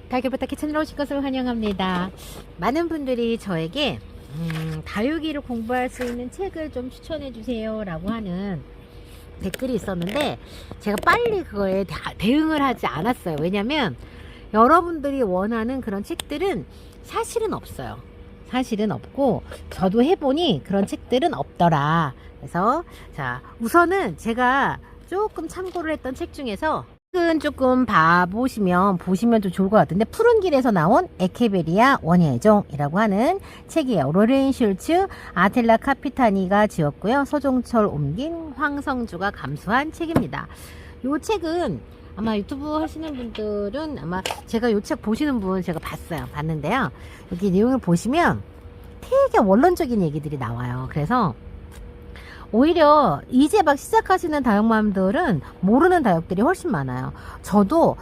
달걀부터 키친으로 오신 것을 환영합니다. 많은 분들이 저에게 다육이를 공부할 수 있는 책을 좀 추천해 주세요 라고 하는 댓글이 있었는데, 제가 빨리 그거에 대응을 하지 않았어요. 왜냐면 여러분들이 원하는 그런 책들은 사실은 없어요. 사실은 없고, 저도 해보니 그런 책들은 없더라. 그래서 자, 우선은 제가 조금 참고를 했던 책 중에서 조금 보시면 좀 좋을 것 같은데, 푸른 길에서 나온 에케베리아 원예종이라고 하는 책이에요. 로렌 슐츠, 아텔라 카피타니가 지었고요. 서종철 옮긴, 황성주가 감수한 책입니다. 이 책은 아마 유튜브 하시는 분들은 아마 제가 이 책 보시는 분 제가 봤는데요. 여기 내용을 보시면 되게 원론적인 얘기들이 나와요. 그래서 오히려 이제 막 시작하시는 다육맘들은 모르는 다육들이 훨씬 많아요. 저도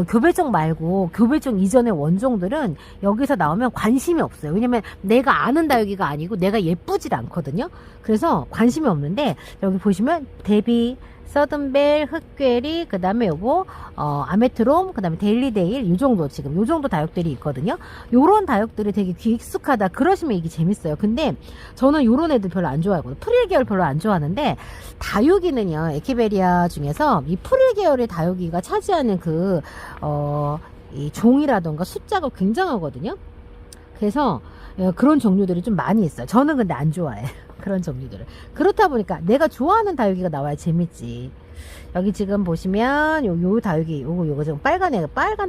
교배종 말고 교배종 이전의 원종들은 여기서 나오면 관심이 없어요. 왜냐면 내가 아는 다육이가 아니고 내가 예쁘질 않거든요. 그래서 관심이 없는데, 여기 보시면 데비, 서든벨, 흑괴리, 그 다음에 요거 아메트롬, 그 다음에 데일리데일, 요 정도, 지금 요 정도 다육들이 있거든요. 요런 다육들이 되게 익숙하다 그러시면 이게 재밌어요. 근데 저는 요런 애들 별로 안 좋아하거든요. 프릴 계열 별로 안 좋아하는데, 다육이는요, 에케베리아 중에서 이 프릴 계열의 다육이가 차지하는 이 종이라던가 숫자가 굉장하거든요. 그래서 그런 종류들이 좀 많이 있어요. 저는 근데 안 좋아해. 그런 종류들을. 그렇다 보니까 내가 좋아하는 다육이가 나와야 재밌지. 여기 지금 보시면 요 다육이, 요거 지금 빨간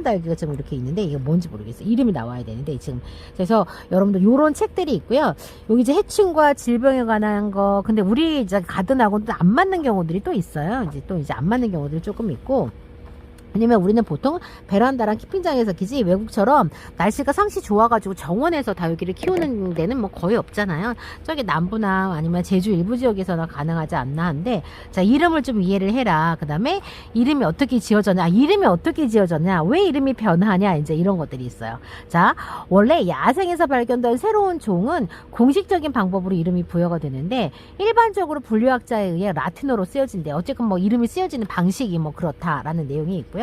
다육이가 지금 이렇게 있는데, 이게 뭔지 모르겠어요. 이름이 나와야 되는데 지금. 그래서 여러분들 요런 책들이 있고요. 여기 이제 해충과 질병에 관한 거, 근데 우리 이제 가든하고는 안 맞는 경우들이 또 있어요. 이제 안 맞는 경우들이 조금 있고. 왜냐면 우리는 보통 베란다랑 키핑장에서 키지, 외국처럼 날씨가 상시 좋아가지고 정원에서 다육이를 키우는 데는 뭐 거의 없잖아요. 저기 남부나 아니면 제주 일부 지역에서나 가능하지 않나 하는데, 자, 이름을 좀 이해를 해라. 그 다음에 이름이 어떻게 지어졌냐, 왜 이름이 변하냐, 이제 이런 것들이 있어요. 자, 원래 야생에서 발견된 새로운 종은 공식적인 방법으로 이름이 부여가 되는데, 일반적으로 분류학자에 의해 라틴어로 쓰여진대. 어쨌든 뭐 이름이 쓰여지는 방식이 뭐 그렇다라는 내용이 있고요.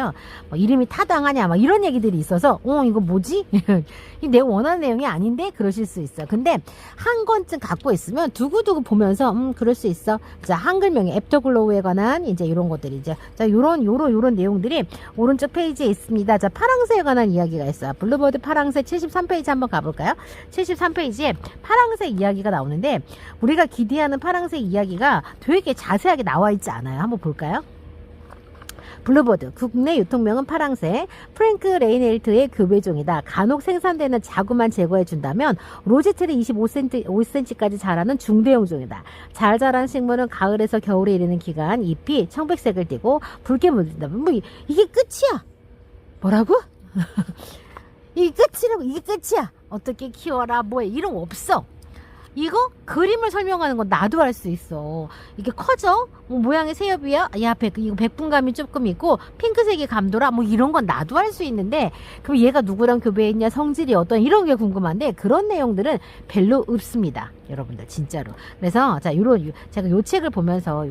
뭐 이름이 타당하냐, 막 이런 얘기들이 있어서 이거 뭐지? 이 내가 원하는 내용이 아닌데 그러실 수 있어요. 근데 한 권쯤 갖고 있으면 두고두고 보면서 그럴 수 있어. 자, 한글명의 애프터글로우에 관한 이제 이런 것들이 이제, 자, 요런 내용들이 오른쪽 페이지에 있습니다. 자, 파랑새에 관한 이야기가 있어요. 블루버드 파랑새 73페이지 한번 가볼까요? 73페이지에 파랑새 이야기가 나오는데, 우리가 기대하는 파랑새 이야기가 되게 자세하게 나와 있지 않아요. 한번 볼까요? 블루버드, 국내 유통명은 파랑새, 프랭크 레이넬트의 교배종이다. 간혹 생산되는 자구만 제거해준다면 로지트리 25cm까지 자라는 중대형 종이다. 잘 자란 식물은 가을에서 겨울에 이르는 기간 잎이 청백색을 띠고 붉게 물든다. 뭐 이게 끝이야? 뭐라고? 이게 끝이야. 어떻게 키워라, 뭐해, 이런 거 없어. 이거 그림을 설명하는 건 나도 할 수 있어. 이게 커져? 뭐 모양의 새엽이야? 야, 이거 백분감이 조금 있고 핑크색이 감돌아? 뭐 이런 건 나도 할 수 있는데, 그럼 얘가 누구랑 교배했냐, 성질이 어떤, 이런 게 궁금한데 그런 내용들은 별로 없습니다. 여러분들 진짜로. 그래서 자, 제가 요 책을 보면서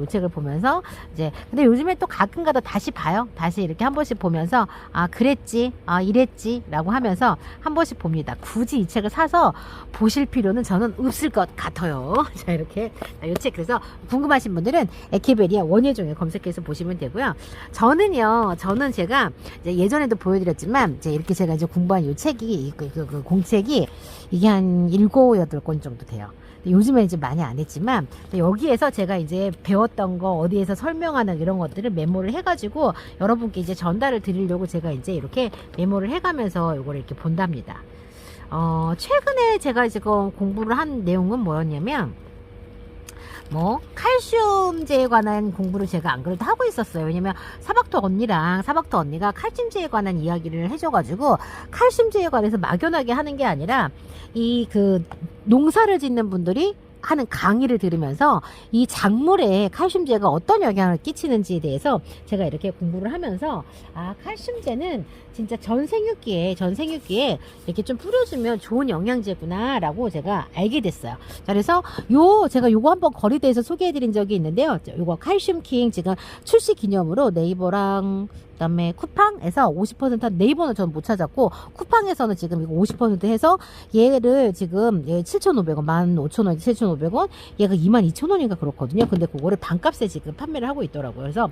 이제, 근데 요즘에 또 가끔가다 다시 봐요. 다시 이렇게 한 번씩 보면서, 아, 그랬지, 아, 이랬지 라고 하면서 한 번씩 봅니다. 굳이 이 책을 사서 보실 필요는 저는 없을 것 같아요. 자, 이렇게 요 책, 그래서 궁금하신 분들은 에케베리아 원예종에 검색해서 보시면 되고요. 저는 제가 이제 예전에도 보여드렸지만, 이제 이렇게 제가 이제 공부한 요 책이, 그 공책이 이게 한 7, 8권 정도 돼요. 요즘에 이제 많이 안 했지만, 여기에서 제가 이제 배웠던 거, 어디에서 설명하는 이런 것들을 메모를 해가지고 여러분께 이제 전달을 드리려고 제가 이제 이렇게 메모를 해가면서 요거를 이렇게 본답니다. 최근에 제가 지금 공부를 한 내용은 뭐였냐면, 칼슘제에 관한 공부를 제가 안 그래도 하고 있었어요. 왜냐면 사박토 언니가 칼슘제에 관한 이야기를 해줘가지고, 칼슘제에 관해서 막연하게 하는 게 아니라 농사를 짓는 분들이 하는 강의를 들으면서 이 작물에 칼슘제가 어떤 영향을 끼치는지에 대해서 제가 이렇게 공부를 하면서, 아, 칼슘제는 진짜 전 생육기에 이렇게 좀 뿌려주면 좋은 영양제구나 라고 제가 알게 됐어요. 자, 그래서 제가 요거 한번 거리대에서 소개해드린 적이 있는데요. 요거 칼슘킹 지금 출시 기념으로 네이버랑 그다음에 쿠팡에서 50% 네이버는 저는 못 찾았고 쿠팡에서는 지금 이거 50% 해서 얘를 지금 얘 7,500원, 15,000원, 7,500원, 얘가 22,000원인가 그렇거든요. 근데 그거를 반값에 지금 판매를 하고 있더라고요. 그래서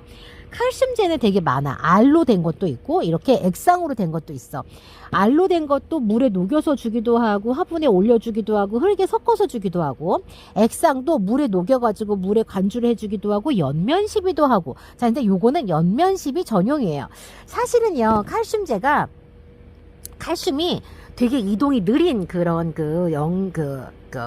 칼슘제는 되게 많아. 알로 된 것도 있고 이렇게 액상으로 된 것도 있어. 알로 된 것도 물에 녹여서 주기도 하고 화분에 올려주기도 하고 흙에 섞어서 주기도 하고, 액상도 물에 녹여가지고 물에 관주를 해주기도 하고 연면 시비도 하고. 자, 근데 요거는 연면 시비 전용이에요. 사실은요, 칼슘이 되게 이동이 느린 그런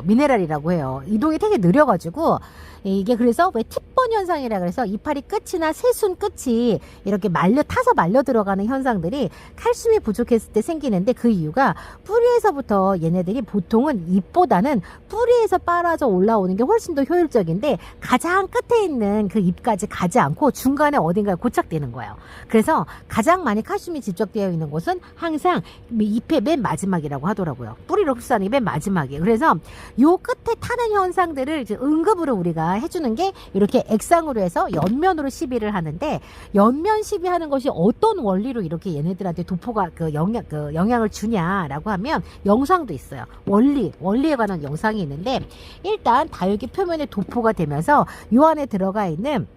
미네랄이라고 해요. 이동이 되게 느려가지고 이게 그래서 왜 팁번 현상이라 그래서 이파리 끝이나 새순 끝이 이렇게 타서 말려 들어가는 현상들이 칼슘이 부족했을 때 생기는데, 그 이유가 뿌리에서부터 얘네들이 보통은 잎보다는 뿌리에서 빨아져 올라오는 게 훨씬 더 효율적인데 가장 끝에 있는 그 잎까지 가지 않고 중간에 어딘가에 고착되는 거예요. 그래서 가장 많이 칼슘이 집적되어 있는 곳은 항상 잎의 맨 마지막이라고 하더라고요. 뿌리를 흡수하는 게 맨 마지막이에요. 그래서 요 끝에 타는 현상들을 이제 응급으로 우리가 해주는 게 이렇게 액상으로 해서 연면으로 시비를 하는데, 연면 시비하는 것이 어떤 원리로 이렇게 얘네들한테 도포가 영향을 주냐라고 하면 영상도 있어요. 원리에 관한 영상이 있는데, 일단 다육이 표면에 도포가 되면서 요 안에 들어가 있는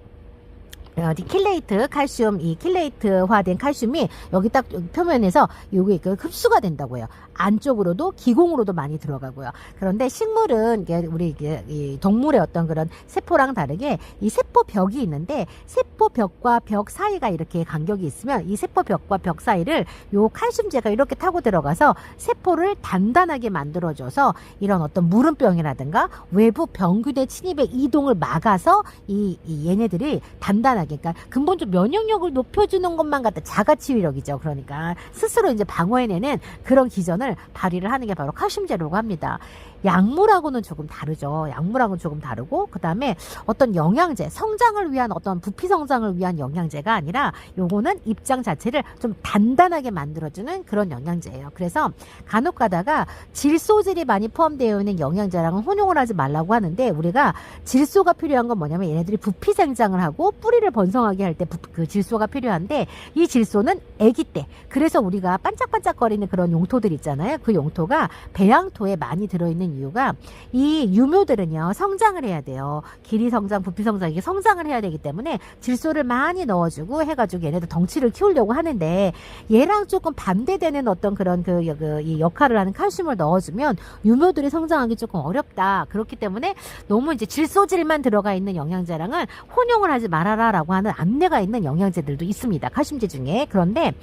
킬레이트 칼슘, 이 킬레이트화된 칼슘이 여기 딱 표면에서 여기 흡수가 된다고요. 안쪽으로도 기공으로도 많이 들어가고요. 그런데 식물은 우리 이 동물의 어떤 그런 세포랑 다르게 이 세포벽이 있는데, 세포벽과 벽 사이가 이렇게 간격이 있으면 이 세포벽과 벽 사이를 요 칼슘제가 이렇게 타고 들어가서 세포를 단단하게 만들어줘서 이런 어떤 무름병이라든가 외부 병균의 침입의 이동을 막아서 이 얘네들이 단단하게, 그러니까 근본적 면역력을 높여주는 것만 갖다 자가치유력이죠. 그러니까 스스로 이제 방어해내는 그런 기전을 발휘를 하는 게 바로 칼슘제라고 합니다. 약물하고는 조금 다르죠. 약물하고는 조금 다르고, 그 다음에 어떤 영양제, 성장을 위한 어떤 부피 성장을 위한 영양제가 아니라 요거는 입장 자체를 좀 단단하게 만들어주는 그런 영양제예요. 그래서 간혹 가다가 질소질이 많이 포함되어 있는 영양제랑은 혼용을 하지 말라고 하는데, 우리가 질소가 필요한 건 뭐냐면 얘네들이 부피 생장을 하고 뿌리를 번성하게 할 때 그 질소가 필요한데, 이 질소는 아기 때, 그래서 우리가 반짝반짝거리는 그런 용토들 있잖아요. 그 용토가 배양토에 많이 들어있는 이유가, 이 유묘들은요 성장을 해야 돼요. 길이 성장, 부피 성장, 이게 성장을 해야 되기 때문에 질소를 많이 넣어주고 해가지고 얘네들 덩치를 키우려고 하는데, 얘랑 조금 반대되는 어떤 그런 이 역할을 하는 칼슘을 넣어주면 유묘들이 성장하기 조금 어렵다. 그렇기 때문에 너무 이제 질소질만 들어가 있는 영양제랑은 혼용을 하지 말아라라고 하는 안내가 있는 영양제들도 있습니다. 칼슘제 중에. 그런데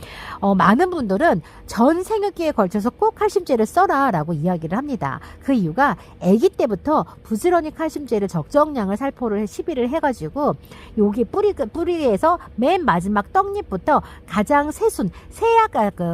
많은 분들은 전 생육기에 걸쳐서 꼭 칼슘제를 써라라고 이야기를 합니다. 그 이유가 아기 때부터 부지런히 칼슘제를 적정량을 살포를 시비를 해가지고 여기 뿌리에서 맨 마지막 떡잎부터 가장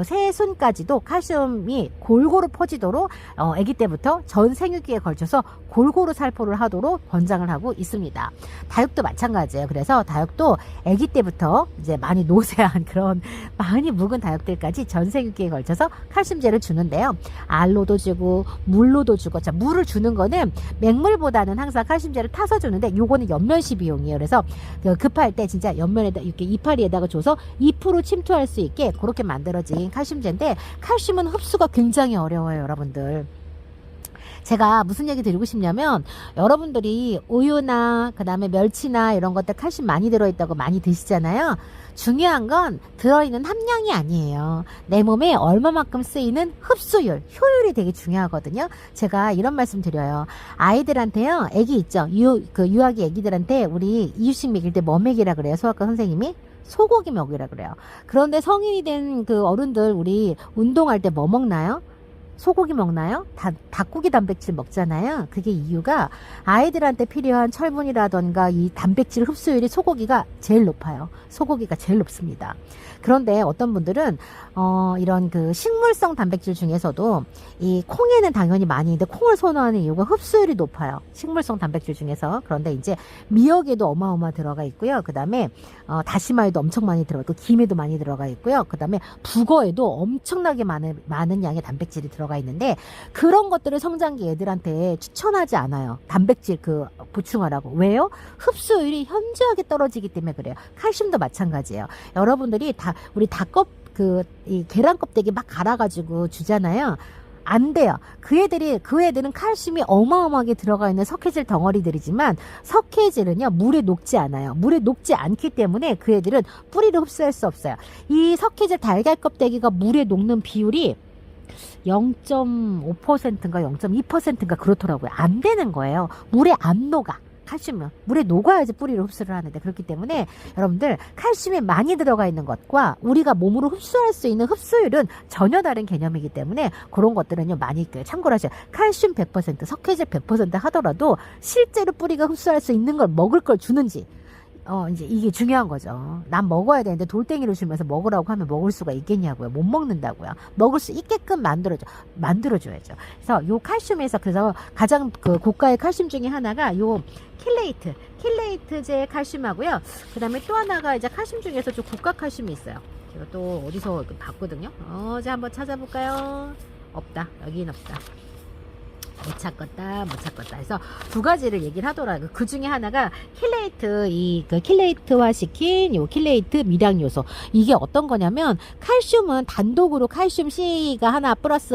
새순까지도 칼슘이 골고루 퍼지도록 아기 때부터 전 생육기에 걸쳐서 골고루 살포를 하도록 권장을 하고 있습니다. 다육도 마찬가지예요. 그래서 다육도 아기 때부터 이제 많이 노쇠한 그런 많이 묵은 다육들까지 전 생육기에 걸쳐서 칼슘제를 주는데요. 알로도 주고 물로도 주고. 자, 물을 주는 거는 맹물보다는 항상 칼슘제를 타서 주는데, 요거는 연면시 비용이에요. 그래서 급할 때 진짜 연면에다 이렇게 이파리에다가 줘서 2% 침투할 수 있게 그렇게 만들어진 칼슘제인데, 칼슘은 흡수가 굉장히 어려워요, 여러분들. 제가 무슨 얘기 드리고 싶냐면, 여러분들이 우유나 그 다음에 멸치나 이런 것들 칼슘 많이 들어있다고 많이 드시잖아요. 중요한 건 들어있는 함량이 아니에요. 내 몸에 얼마만큼 쓰이는 흡수율, 효율이 되게 중요하거든요. 제가 이런 말씀 드려요. 아이들한테요, 애기 있죠. 유아기 애기들한테 우리 이유식 먹일 때 뭐 먹이라 그래요? 소아과 선생님이? 소고기 먹이라 그래요. 그런데 성인이 된 그 어른들, 우리 운동할 때 뭐 먹나요? 소고기 먹나요? 닭고기 단백질 먹잖아요. 그게 이유가 아이들한테 필요한 철분이라던가 이 단백질 흡수율이 소고기가 제일 높아요. 소고기가 제일 높습니다. 그런데 어떤 분들은 이런 그 식물성 단백질 중에서도 이 콩에는 당연히 많이 있는데, 콩을 선호하는 이유가 흡수율이 높아요. 식물성 단백질 중에서. 그런데 이제 미역에도 어마어마 들어가 있고요. 그 다음에 다시마에도 엄청 많이 들어가 있고, 김에도 많이 들어가 있고요. 그 다음에 북어에도 엄청나게 많은 양의 단백질이 들어가 들어가 있는데 그런 것들을 성장기 애들한테 추천하지 않아요. 단백질 보충하라고. 왜요? 흡수율이 현저하게 떨어지기 때문에 그래요. 칼슘도 마찬가지예요. 여러분들이 우리 이 계란 껍데기 막 갈아가지고 주잖아요. 안 돼요. 그 애들은 칼슘이 어마어마하게 들어가 있는 석회질 덩어리들이지만 석회질은요, 물에 녹지 않아요. 물에 녹지 않기 때문에 그 애들은 뿌리를 흡수할 수 없어요. 이 석회질 달걀 껍데기가 물에 녹는 비율이 0.5%인가 0.2%인가 그렇더라고요. 안 되는 거예요. 물에 안 녹아. 칼슘은 물에 녹아야지 뿌리를 흡수를 하는데, 그렇기 때문에 여러분들 칼슘이 많이 들어가 있는 것과 우리가 몸으로 흡수할 수 있는 흡수율은 전혀 다른 개념이기 때문에 그런 것들은요 많이 참고를 하셔요. 칼슘 100%, 석회질 100% 하더라도 실제로 뿌리가 흡수할 수 있는 걸 먹을 걸 주는지, 이제 이게 중요한 거죠. 난 먹어야 되는데 돌덩이를 주면서 먹으라고 하면 먹을 수가 있겠냐고요. 못 먹는다고요. 먹을 수 있게끔 만들어줘야죠. 그래서 요 칼슘에서 가장 고가의 칼슘 중에 하나가 요 킬레이트제 칼슘하고요. 그 다음에 또 하나가 이제 칼슘 중에서 좀 고가 칼슘이 있어요. 제가 또 어디서 봤거든요. 이제 한번 찾아볼까요? 없다. 여기는 없다. 못 찾겠다. 그래서 두 가지를 얘기를 하더라고요. 그 중에 하나가 킬레이트화 시킨 요 킬레이트 미량 요소. 이게 어떤 거냐면, 칼슘은 단독으로 칼슘 C가 하나 플러스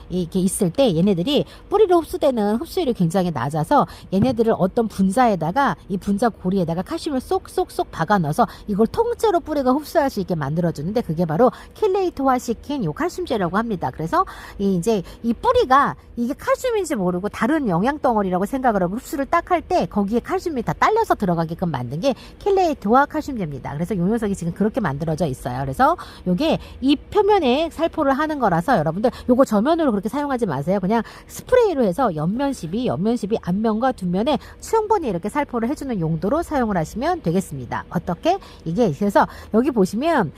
이렇게 있을 때 얘네들이 뿌리로 흡수되는 흡수율이 굉장히 낮아서 얘네들을 어떤 분자에다가, 이 분자 고리에다가 칼슘을 쏙쏙쏙 박아 넣어서 이걸 통째로 뿌리가 흡수할 수 있게 만들어주는데, 그게 바로 킬레이트화 시킨 요 칼슘제라고 합니다. 그래서 이제 이 뿌리가 이게 칼슘인지 모르고 다른 영양 덩어리라고 생각을 하고 흡수를 딱 할 때 거기에 칼슘이 다 딸려서 들어가게끔 만든 게 킬레이트와 칼슘제입니다. 그래서 요 녀석이 지금 그렇게 만들어져 있어요. 그래서 요게 이 표면에 살포를 하는 거라서 여러분들 요거 저면으로 그렇게 사용하지 마세요. 그냥 스프레이로 해서 옆면 시비 앞면과 뒷면에 충분히 이렇게 살포를 해주는 용도로 사용을 하시면 되겠습니다. 어떻게? 이게 그래서 여기 보시면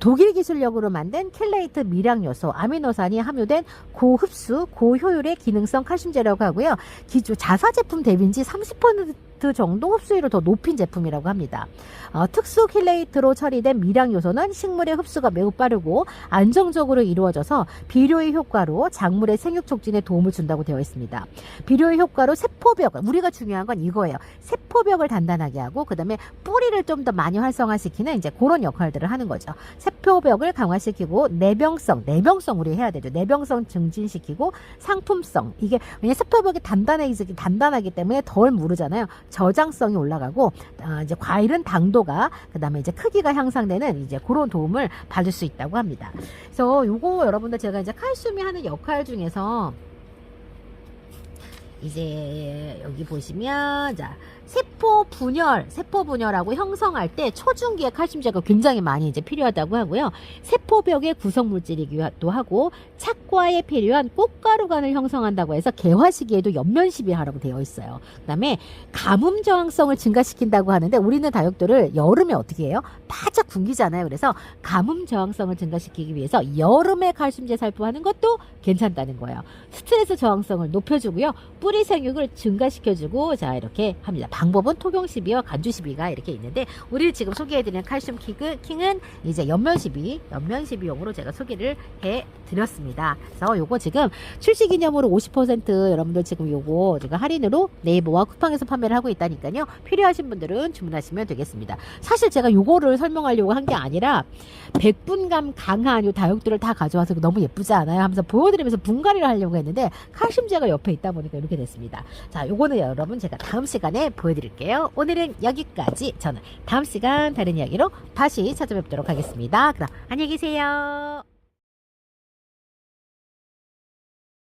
독일 기술력으로 만든 킬레이트 미량 요소 아미노산이 함유된 고흡수 고효율의 기능성 칼슘제라고 하고요. 자사 제품 대비인지 30% 정도 흡수율을 더 높인 제품이라고 합니다. 특수 킬레이트로 처리된 미량 요소는 식물의 흡수가 매우 빠르고 안정적으로 이루어져서 비료의 효과로 작물의 생육 촉진에 도움을 준다고 되어 있습니다. 비료의 효과로 우리가 중요한 건 이거예요. 세포벽을 단단하게 하고 그 다음에 뿌리를 좀 더 많이 활성화시키는 이제 그런 역할들을 하는 거죠. 세포벽을 강화시키고 내병성 우리 해야 되죠. 내병성 증진시키고 상품성, 이게 왜냐 세포벽이 단단하기 때문에 덜 무르잖아요. 저장성이 올라가고 이제 과일은 당도가, 그다음에 이제 크기가 향상되는 이제 그런 도움을 받을 수 있다고 합니다. 그래서 요거 여러분들 제가 이제 칼슘이 하는 역할 중에서 이제 여기 보시면 세포 분열하고 형성할 때 초중기의 칼슘제가 굉장히 많이 이제 필요하다고 하고요. 세포벽의 구성 물질이기도 하고 착과에 필요한 꽃가루관을 형성한다고 해서 개화 시기에도 옆면 시비하라고 되어 있어요. 그다음에 가뭄 저항성을 증가시킨다고 하는데 우리는 다육들을 여름에 어떻게 해요? 바짝 굶기잖아요. 그래서 가뭄 저항성을 증가시키기 위해서 여름에 칼슘제 살포하는 것도 괜찮다는 거예요. 스트레스 저항성을 높여주고요. 뿌리 생육을 증가시켜주고 이렇게 합니다. 방법은 토경시비와 간주시비가 이렇게 있는데 우리 지금 소개해드리는 칼슘 킹은 이제 연면시비용으로 제가 소개를 해드렸습니다. 그래서 요거 지금 출시기념으로 50% 여러분들 지금 요거 제가 할인으로 네이버와 쿠팡에서 판매를 하고 있다니까요. 필요하신 분들은 주문하시면 되겠습니다. 사실 제가 요거를 설명하려고 한 게 아니라 100분감 강한 요 다육들을 다 가져와서 너무 예쁘지 않아요? 하면서 보여드리면서 분갈이를 하려고 했는데 칼슘제가 옆에 있다 보니까 이렇게 됐습니다. 자, 요거는 여러분 제가 다음 시간에 보여드릴게요. 오늘은 여기까지. 저는 다음 시간 다른 이야기로 다시 찾아뵙도록 하겠습니다. 그럼 안녕히 계세요.